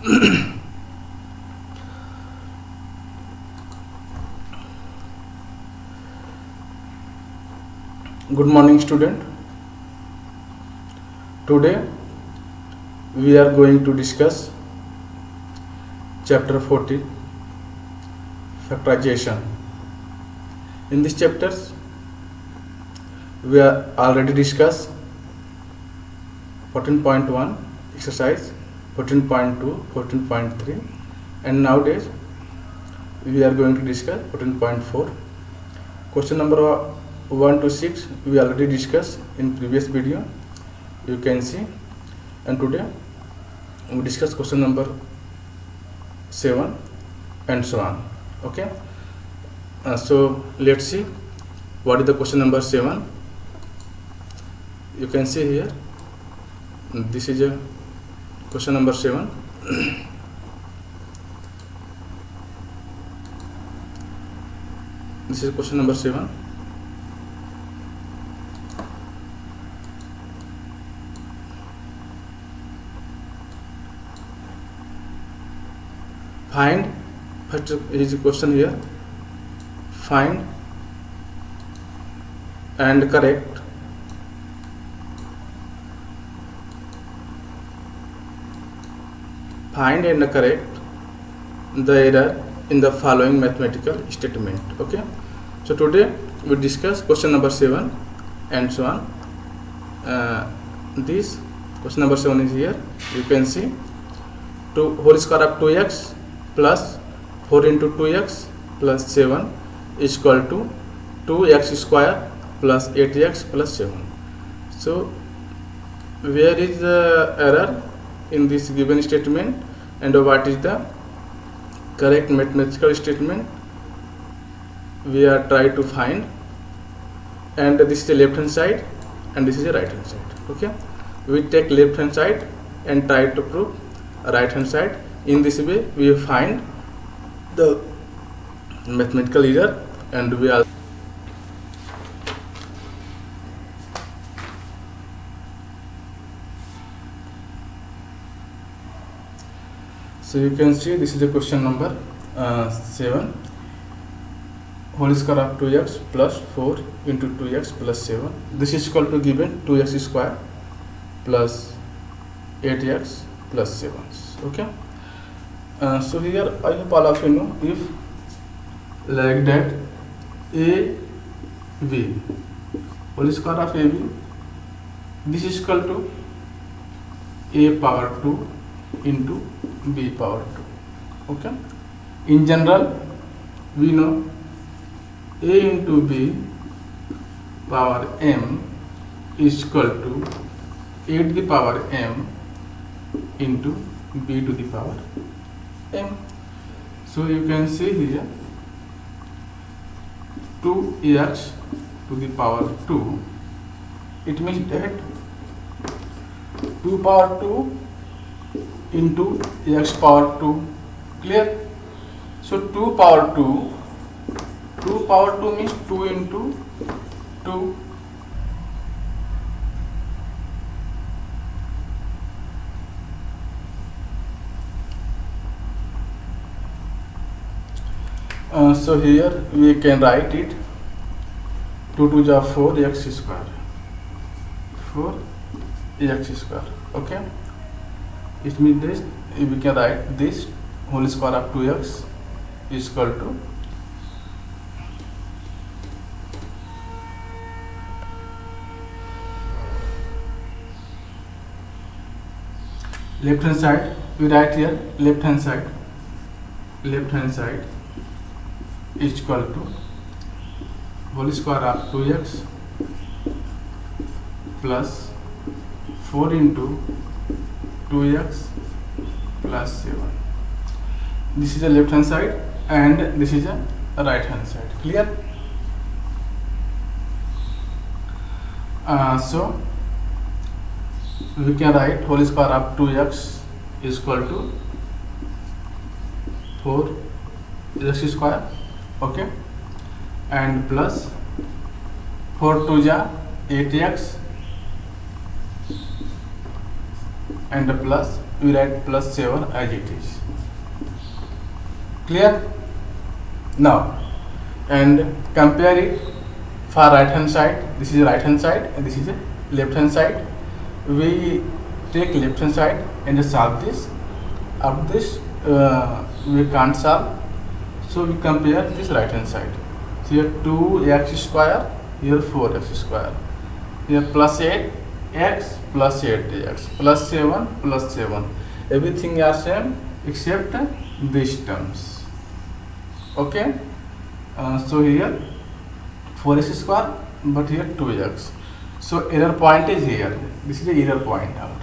Good morning, student. Today we are going to discuss chapter 14, factorization. In this chapters we are already discussed 14.1 exercise, 14.2, 14.3, and nowadays we are going to discuss 14.4. Question number 1 to 6 we already discussed in previous video, you can see, and today we discuss question number 7 and so on. Okay, so let's see what is the question number 7. You can see here, this is a question number 7. This is question number 7. Find, first is a question here, find and correct the error in the following mathematical statement. Okay, so today we discuss question number 7 and so on. This question number 7 is here. You can see 2 whole square of 2x plus 4 into 2x plus 7 is equal to 2x square plus 8x plus 7. So where is the error in this given statement and what is the correct mathematical statement we are trying to find, and this is the left hand side and this is the right hand side. Okay, we take left hand side and try to prove right hand side. In this way we find the mathematical error, and we are so you can see this is the question number 7, whole square of 2x plus 4 into 2x plus 7. This is equal to given 2x square plus 8x plus 7. Okay, so here I hope all of you know, if like that AB whole square of AB, this is equal to A power 2 into B power 2. Okay, in general we know A into B power m is equal to A to the power m into B to the power m. So you can see here 2x to the power 2, it means that 2 power 2 into x power 2. Clear? So 2 power 2 means 2 into 2. So here we can write it 2 to the 4x square, 4x square. Okay, it means this we can write this whole square of 2x is equal to left hand side. We write here left hand side is equal to whole square of 2x plus 4 into 2x plus 7. This is the left hand side and this is the right hand side. Clear? So we can write whole square of 2x is equal to 4x square. Okay, and plus 4 to 8x and a plus, we write plus 7 as it is. Clear? Now, and compare it for right hand side. This is right hand side and this is a left hand side. We take left hand side and just solve this. Of this we can't solve, so we compare this right hand side. So here 2x square, here 4x square, here plus 8x plus 8x plus 7 plus 7. Everything are same except these terms. Okay. So here 4x square, but here 2x. So error point is here. This is the error point out.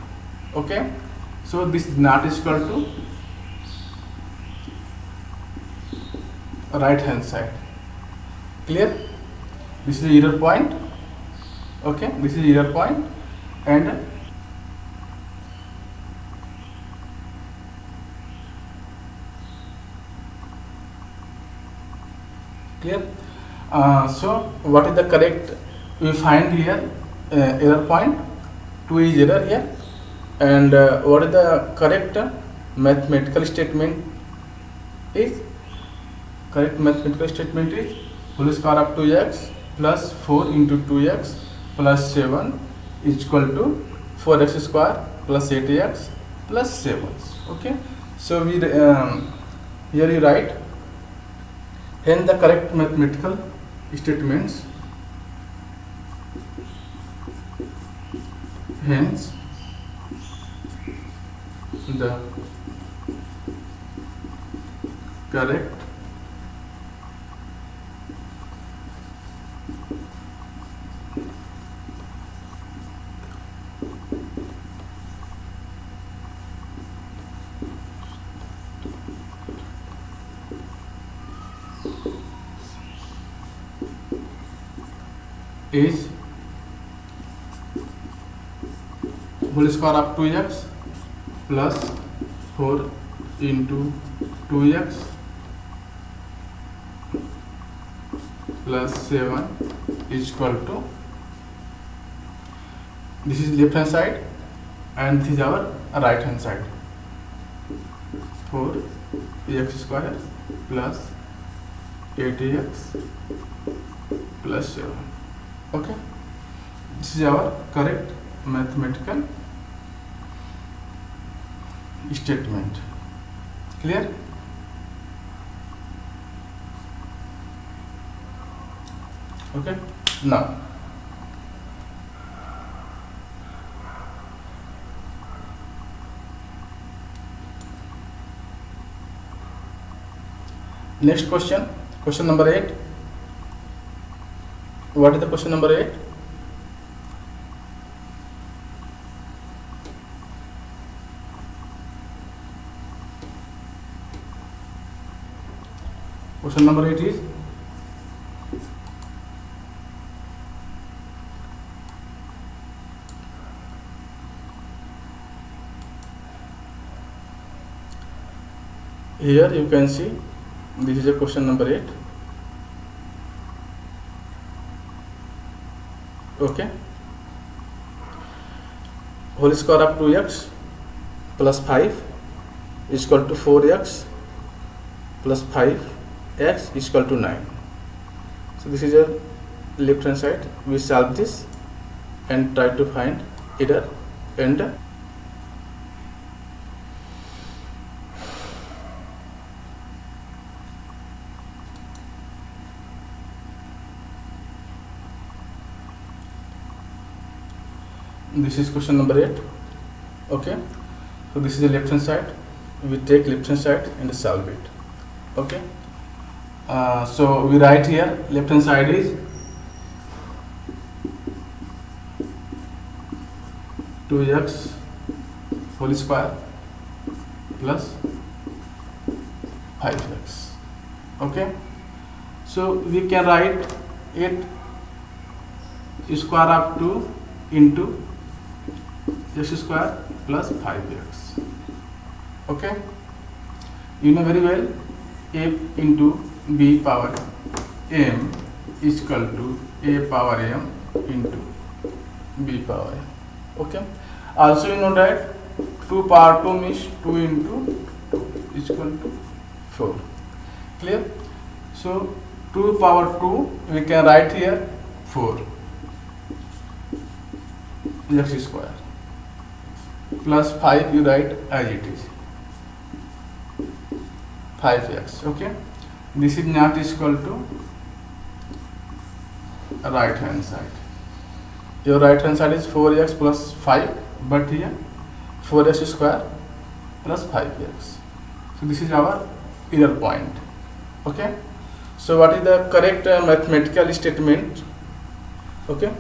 Okay. So this is not equal to right hand side. Clear? This is the error point. Okay. This is the error point, and clear. So what is the correct? We find here error point. 2 is error here, and what is the correct mathematical statement is? Correct mathematical statement is whole square of 2x plus 4 into 2x plus 7 is equal to 4x square plus 8x plus 7. Okay. So we here you write. Hence the correct mathematical statements. Hence the correct is whole square of 2x plus 4 into 2x plus 7 is equal to, this is left hand side and this is our right hand side, 4x square plus 8x plus 7. Okay, this is our correct mathematical statement. Clear? Okay. Now next question, question number 8. What is the question number 8? Question number 8 is here you can see this is a question number 8. Okay, whole square of 2x plus 5 is equal to 4x plus 5x is equal to 9. So this is a left hand side. We solve this and try to find error, and this is question number 8. Okay, so this is the left hand side. We take left hand side and solve it. Okay, so we write here left hand side is 2x whole square plus 5x. Okay, so we can write 8 square of 2 into x square plus 5x. Okay, you know very well a into b power m is equal to a power m into b power m. Okay, also you know that 2 power 2 means 2 into 2 is equal to 4. Clear? So 2 power 2 we can write here 4 x square plus 5 you write as it is 5x. Okay, this is not equal to right hand side. Your right hand side is 4x plus 5, but here 4x square plus 5x. So this is our error point. Okay, so what is the correct mathematical statement? Okay,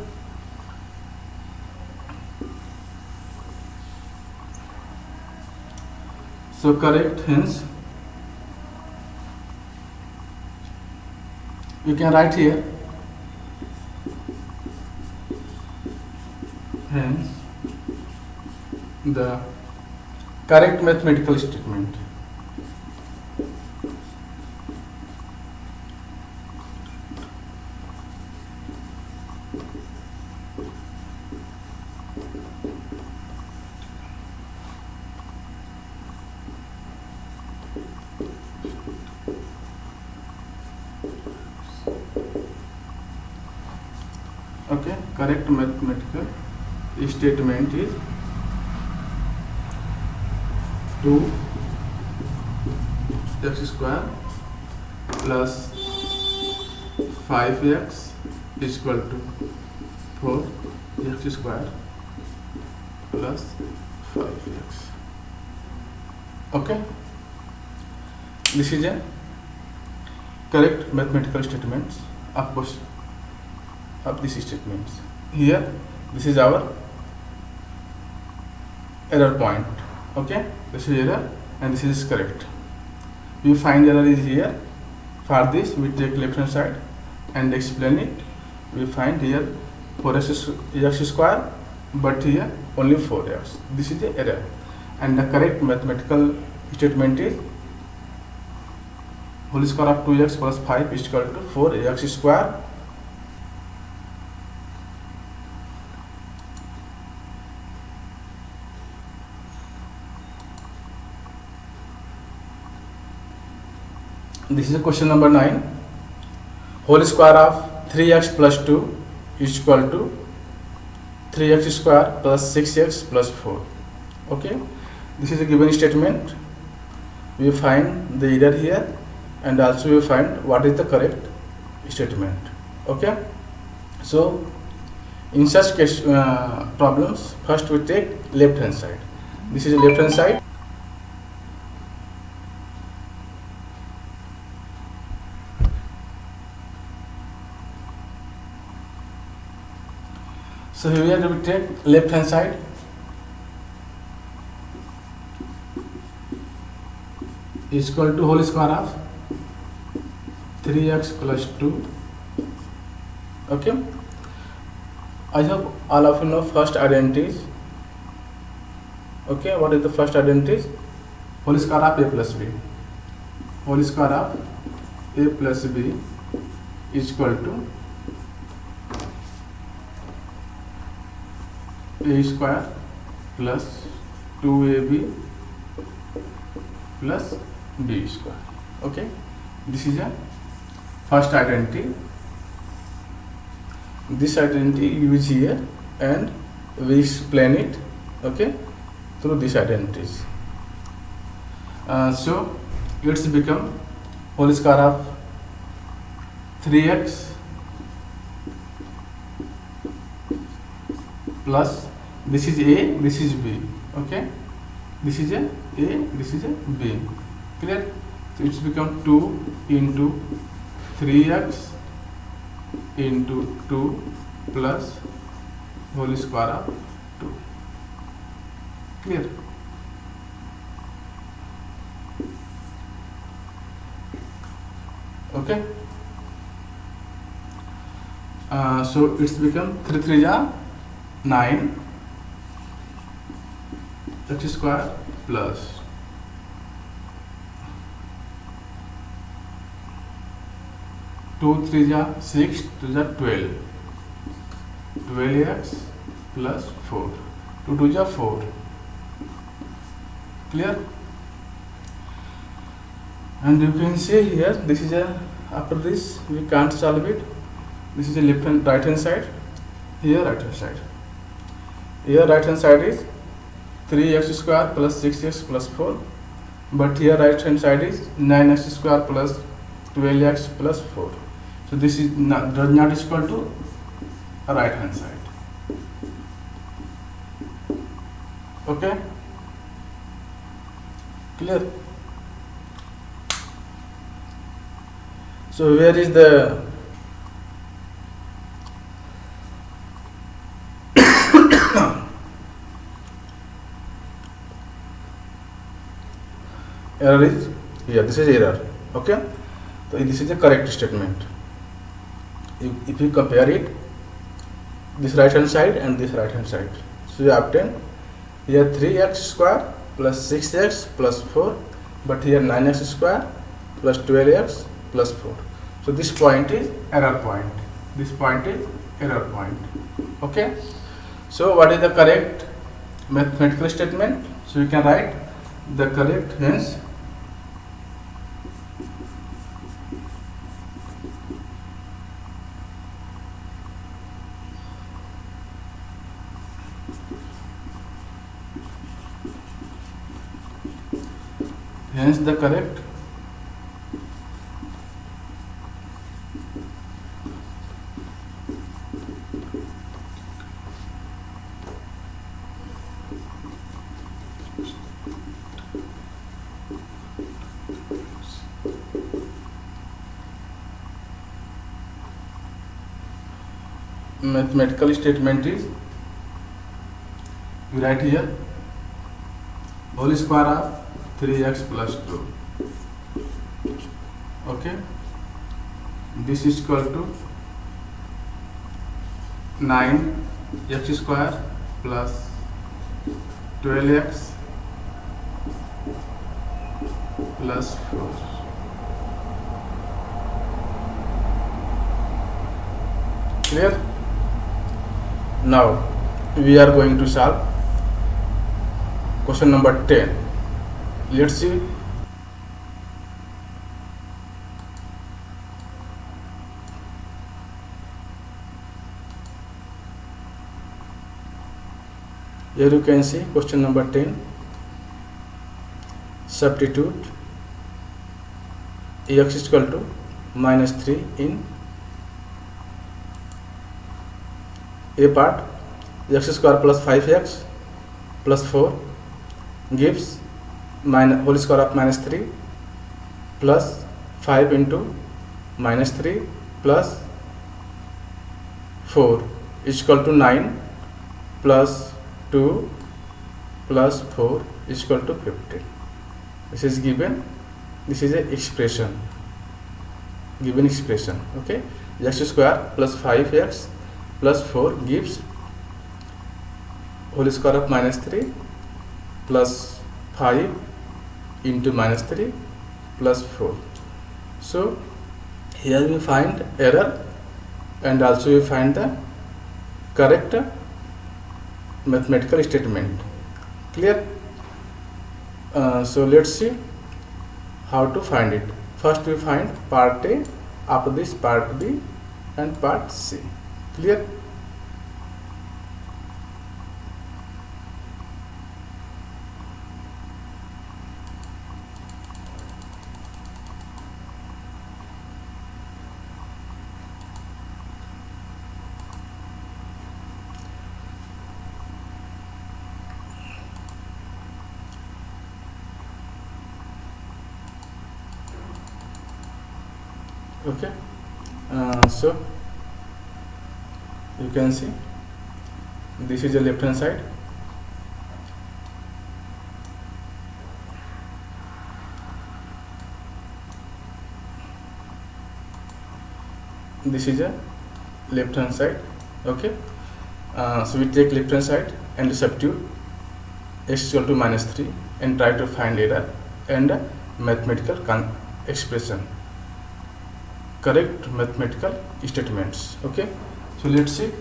so correct, hence you can write here, hence the correct mathematical statement. Okay, correct mathematical statement is 2x square plus 5x is equal to 4x square plus 5x. Okay, this is a correct mathematical statements of question of these statements. Here this is our error point. Okay, this is error and this is correct. We find error is here. For this we take left hand side and explain it. We find here 4x square, but here only 4x. This is the error, and the correct mathematical statement is whole square of 2x plus 5 is equal to 4x square. This is question number 9. Whole square of 3x plus 2 is equal to 3x square plus 6x plus 4. Okay, this is a given statement. We find the error here, and also we find what is the correct statement. Okay, so in such case problems, first we take left hand side. This is left hand side. So here we take left hand side. Is equal to whole square of 3x plus 2. Okay, I hope all of you know first identities. Okay, what is the first identities? Whole square of a plus b. Whole square of a plus b is equal to a square plus 2ab plus b square. Okay, this is a first identity. This identity use here and we explain it, okay, through these identities. So it's become whole square of 3x plus this is a, this is b. Okay, this is a, this is a b. Clear? So it's become 2 into 3x into 2 plus whole square of 2. Clear? Okay, so it's become 3 3 ja 9 x square plus 2 3 ja 6 2 ja 12 12x plus 4 2 2 ja 4 Clear? And you can see here, this is a, after this we can't solve it. This is a left and right hand side. Here right hand side. Here right hand side is 3x square plus 6x plus 4. But here right hand side is 9x square plus 12x plus 4. So this is not, does not equal to a right hand side. Okay? Clear? So where is the error is here? This is error. Okay? So this is the correct statement. If you compare it, this right hand side and this right hand side, so you obtain here 3x square plus 6x plus 4, but here 9x square plus 12x plus 4. So this point is error point. This point is error point. Okay? So what is the correct mathematical statement? So we can write the correct, hence the correct mathematical statement is, we write here whole square of 3x plus 2. Okay, this is equal to 9x square plus 12x plus 4. Clear? Now we are going to solve question number 10. Let's see. Here you can see question number 10. Substitute x is equal to minus 3 in a part. X square plus 5x plus 4 gives whole square of minus 3 plus 5 into minus 3 plus 4 is equal to 9 plus 2 plus 4 is equal to 15. This is given. This is a expression. Given expression. Okay. X square plus 5x plus 4 gives whole square of minus 3 plus 5 into minus 3 plus 4. So here we find error and also we find the correct mathematical statement. Clear? So let's see how to find it. First we find part A, after this part B and part C. Clear? Okay, so you can see this is the left hand side. This is a left hand side. Okay, so we take left hand side and substitute x is equal to minus 3 and try to find error and mathematical expression, correct mathematical statements. Okay, so let's see.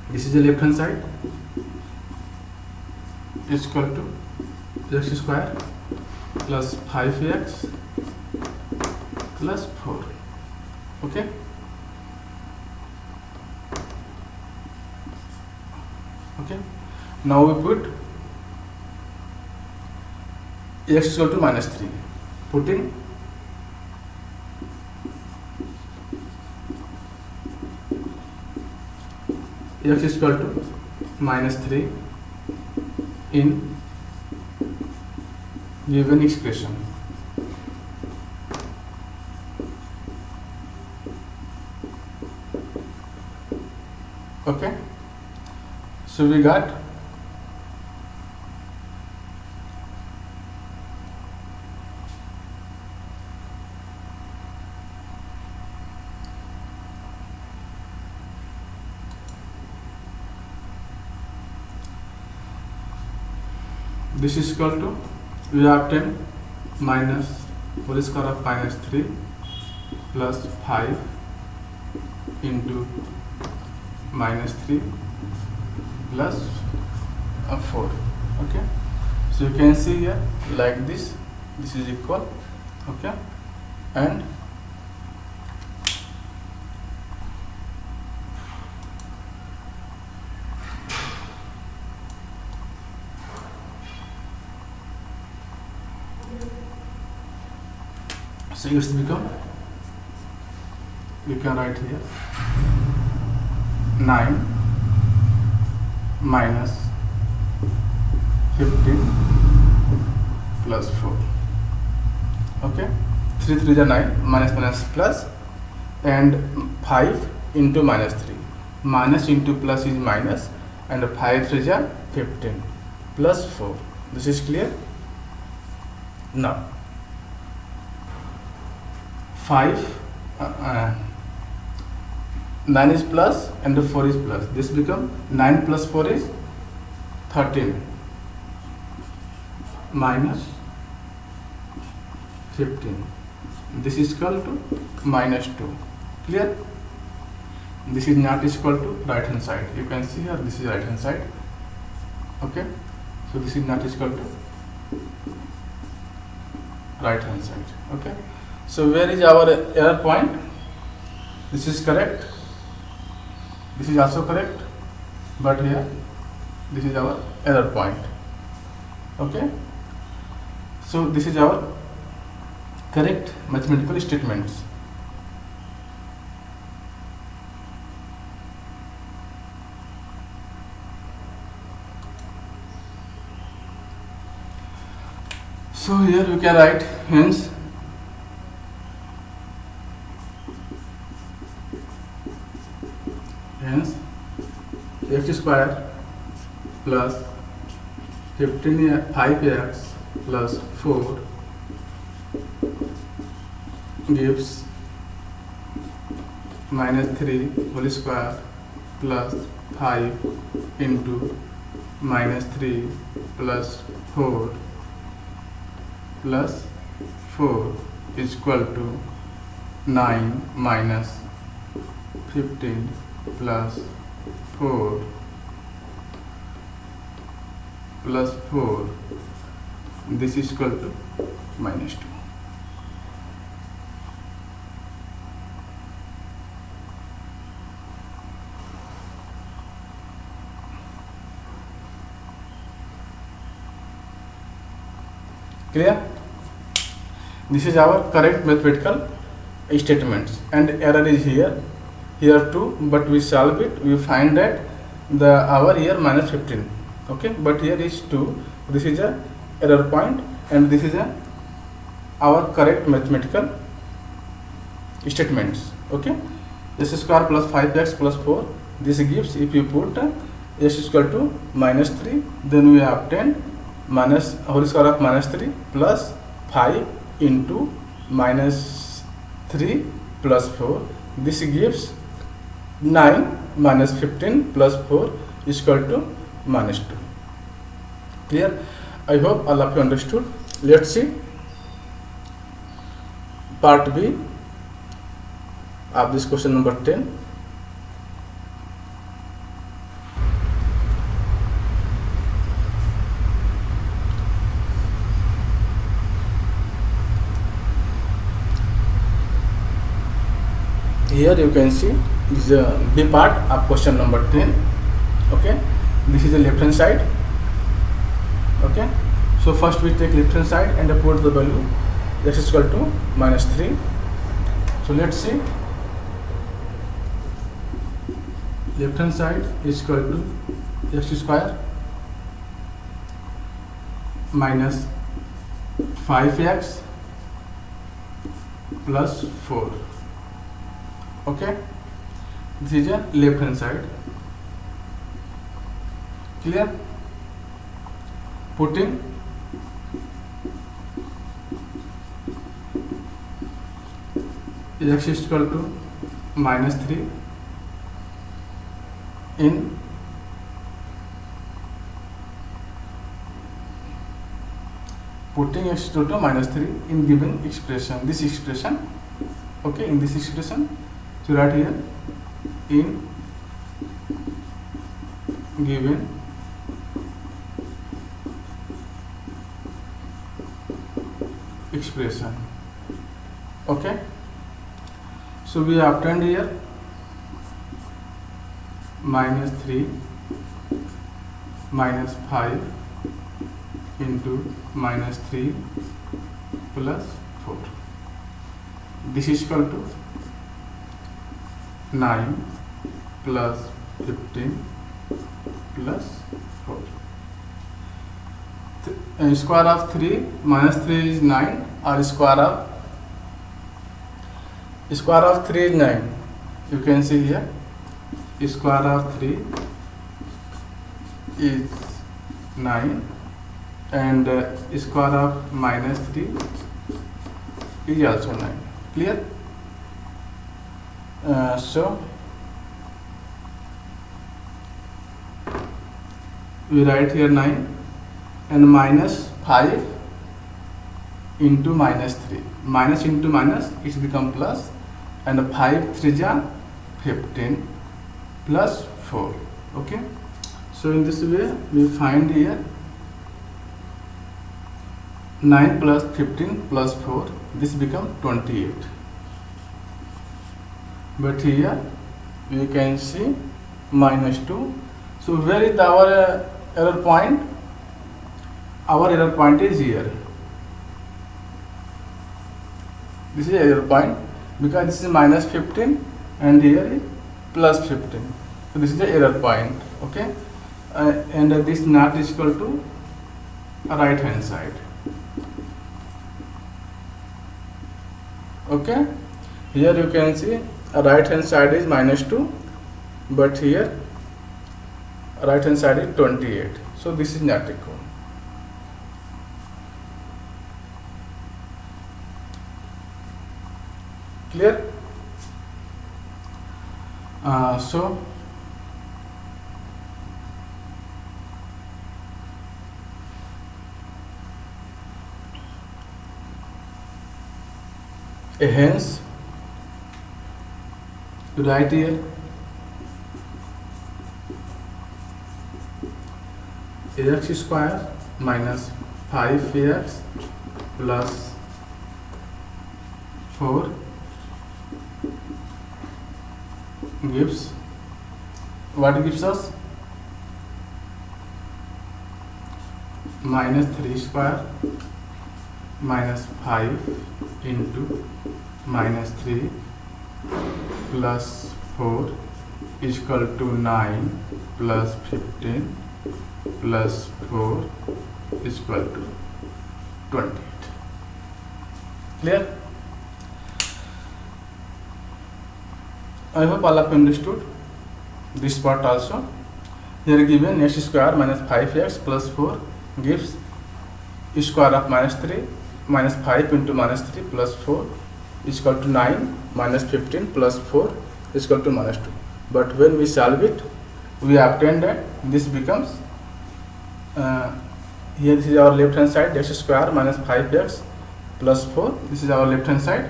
This is the left hand side. is equal to x square plus 5x plus 4. Okay. Okay. Now we put x is equal to minus 3. Putting x is equal to minus 3 in given expression. Okay, so we got this is equal to, we have 10 minus whole square of minus 3 plus 5 into minus 3 plus 4. Okay, so you can see here like this is equal. Okay, and so it's become, you can write here 9 minus 15 plus 4. Okay, 3 3 is 9, minus minus plus, and 5 into minus 3, minus into plus is minus, and 5 3 is 15 plus 4. This is clear. Now 5 9 is plus and 4 is plus. This become 9 plus 4 is 13 minus 15. This is equal to minus 2. Clear? This is not equal to right hand side. You can see here this is right hand side. Okay, so this is not equal to right hand side. Okay, so where is our error point? This is correct. This is also correct, but here this is our error point. Okay, so this is our correct mathematical statements. So here we can write hence x square plus 5x plus 4 gives minus 3 whole square plus 5 into minus 3 plus 4 plus 4 is equal to 9 minus 15 plus 4 plus 4. This is equal to minus 2. Clear? This is our correct mathematical statements, and error is here too, but we solve it. We find that our here minus 15. Okay, but here is 2. This is a error point, and this is our correct mathematical statements. Okay, x square plus 5x plus 4. This gives, if you put x is equal to minus 3, then we have 10 minus whole square of minus 3 plus 5 into minus 3 plus 4. This gives 9 minus 15 plus 4 is equal to minus 2. Clear? I hope all of you understood. Let's see part B of this question number 10. here you can see this is B part of question number 10. Okay, this is the left hand side. Okay, so first we take left hand side and put the value x is equal to -3. So let's see, left hand side is equal to x square minus 5x plus 4. Okay, this is a left hand side. Clear? Putting x is equal to -3 in putting x equal to -3 in given expression, this expression. Okay, in this expression, so right here in given expression. Okay, so we obtained here -3 minus 5 into -3 plus 4. This is equal to 9 plus 15 plus 4. Square of 3 minus 3 is 9, or square of 3 is 9. You can see here square of 3 is 9 and square of -3 is also 9. Clear? So we write here 9 and -5 into -3. Minus into minus, it's become plus, and 5 3s are 15 plus 4. Okay, so in this way we find here 9 plus 15 plus 4, this become 28. But here we can see -2. So where is our error point? Our error point is here. This is error point because this is -15 and here is +15. So this is the error point. Okay, and this not is equal to right hand side. Okay, here you can see right hand side is -2, but here right hand side is 28. So this is not equal. Clear? So hence right here x square minus 5x plus 4 gives what? Gives us -3 square minus 5 into -3 plus 4 is equal to 9 plus 15 plus 4 is equal to 28. Clear? I hope all of you understood this part also. Here given x square minus 5x plus 4 gives square of -3 minus 5 into -3 plus 4 is equal to 9 minus 15 plus 4 is equal to -2. But when we solve it, we obtain that this becomes here this is our left hand side, x square minus 5x plus 4. This is our left hand side.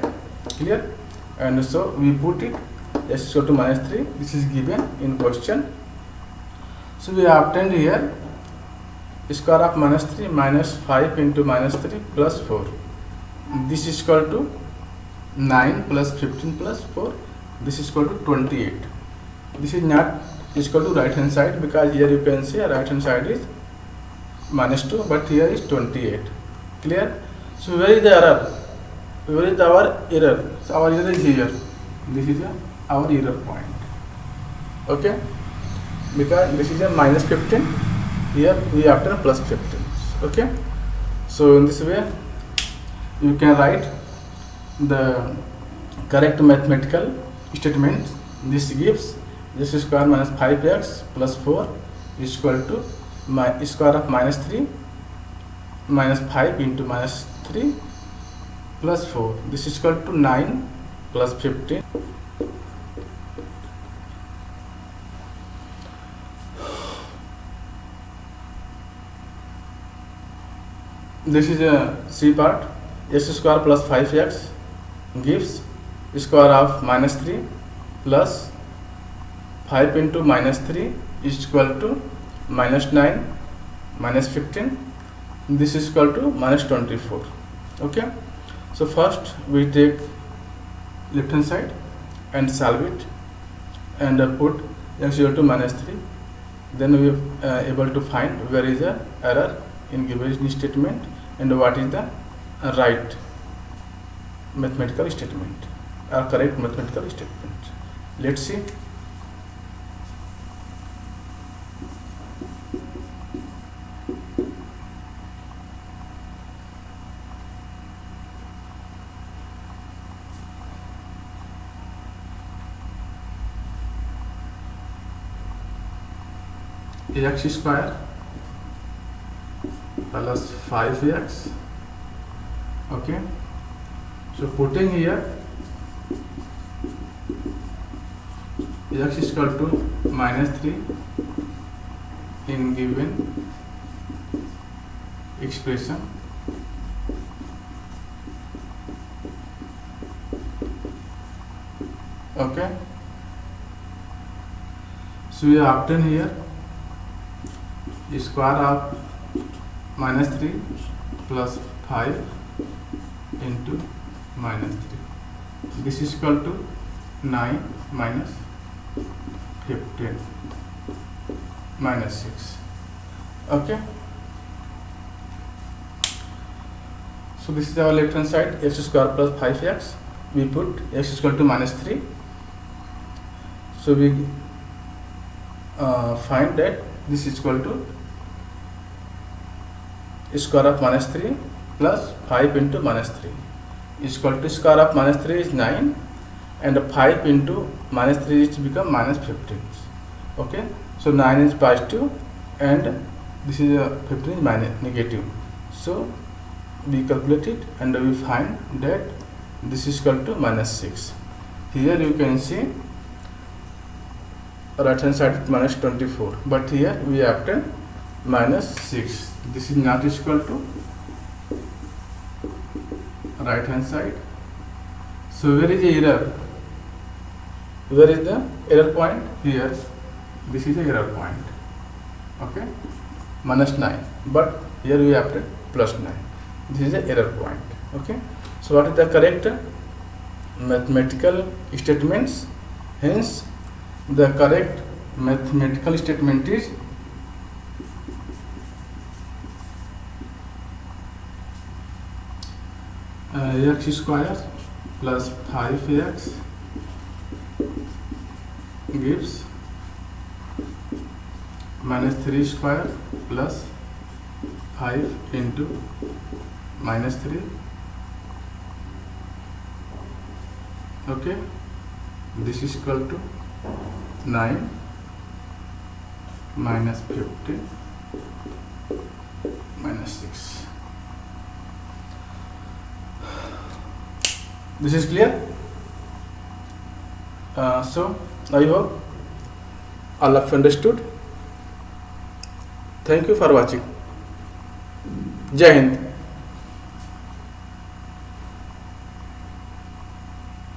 Clear? And so we put it x is equal to -3. This is given in question. So we obtained here square of -3 minus 5 into -3 plus 4. This is equal to 9 plus 15 plus 4. this is equal to 28. This is not equal to right hand side, because here you can see right hand side is -2, but here is 28. Clear? So where is the error? Where is our error? So our error is here. This is our error point. Okay, because this is a -15, here we have to +15. Okay, so in this way you can write the correct mathematical statement. This gives x square minus 5x plus 4 is equal to square of -3 minus 5 into -3 plus 4. This is equal to 9 plus 15. This is a C part. X square plus 5x gives square of -3 plus 5 into -3 is equal to -9 minus 15. This is equal to -24. Okay, so first we take left hand side and solve it and put x equal to -3. Then we are able to find where is the error in given statement and what is the right mathematical statement or correct mathematical statement. Let's see. X square plus 5x. Okay, so putting here x is equal to -3 in given expression. Okay, so we obtain here square of -3 plus 5 into -3. This is equal to 9 minus 15 minus 6. Okay, so this is our left hand side, x square plus 5x. We put x is equal to -3. So we find that this is equal to square of -3 plus 5 into -3 is equal to square of -3 is 9 and 5 into -3 is become -15. Okay, so 9 is positive and this is 15 is negative. So we calculate it and we find that this is equal to -6. Here you can see right hand side is -24, but here we obtain -6. This is not equal to right hand side. So where is the error? Where is the error point? Here. This is the error point. Okay, -9, but here we have +9. This is the error point. Okay, so what is the correct mathematical statements? Hence the correct mathematical statement is x square plus 5x gives -3 square plus 5 into -3. Okay, this is equal to 9 minus 15 minus 6. This is clear. So I hope all of you understood. Thank you for watching. Jai Hind.